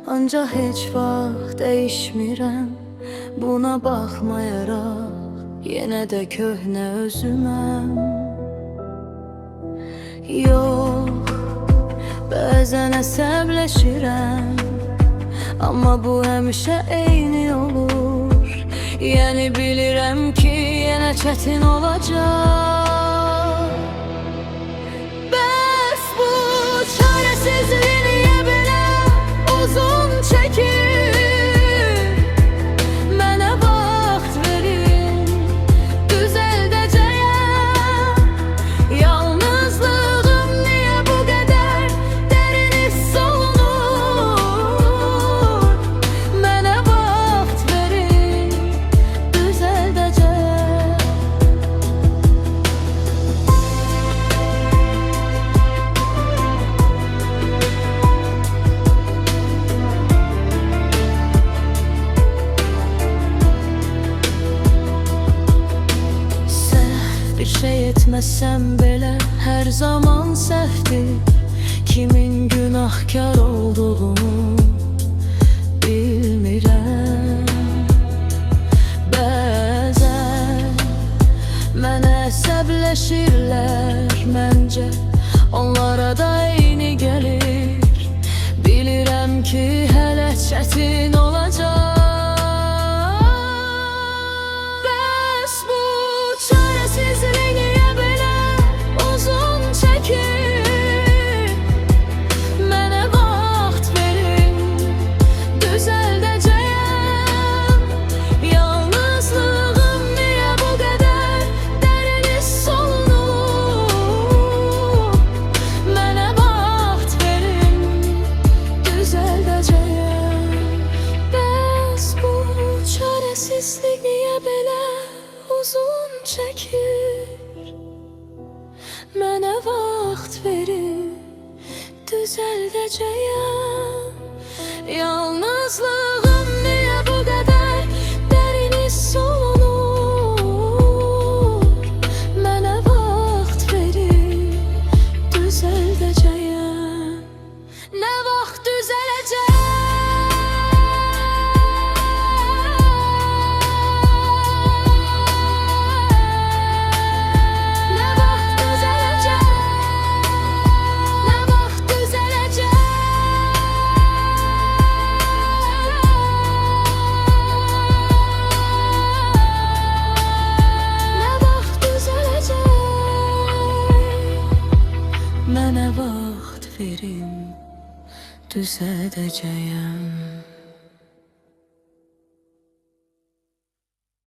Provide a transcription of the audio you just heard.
ancaq heç vaxt dəyişmirəm. Buna baxmayaraq yenə də köhnə özüməm. Yox, bəzən əsəbləşirəm, amma bu həmişə eyni olur. Yəni bilirəm ki, yenə çətin olacaq. Bəs bu çarəsizlik niyə belə uzun çəkir? Mənə vaxt verin, düzəldəcəyəm. Yalnızlığım niyə bu qədər dərin hiss olunur? Mənə vaxt verin, düzəldəcəyəm. Səhv bir şey etməsəm belə hər zaman səhvdir. Kimin günahkar olduğunu bilmirəm. Bəzən mənə əsəbləşirlər, məncə onlara da eyni gəlir. Bilirəm ki, hələ çətin olacaq. Bəs bu çarəsizlik niyə belə uzun çəkir? Mənə vaxt verin, düzəldəcəyəm. Yalnızlığım niyə bu qədər dərin hiss olunur? Mənə vaxt verin, düzəldəcəyəm. Bəs bu çarəsizlik niyə belə uzun çəkir? Mənə vaxt verin, düzəldəcəyəm. Yalnızlığım niyə bu qədər dərin hiss olunur? Mənə vaxt verin, düzəldəcəyəm. Nə vaxt düzələcək? Nə vaxt düzələcək? Nə vaxt düzələcək? Nə vaxt düzələcək? Mənə vaxt verin, düzəldəcəyəm.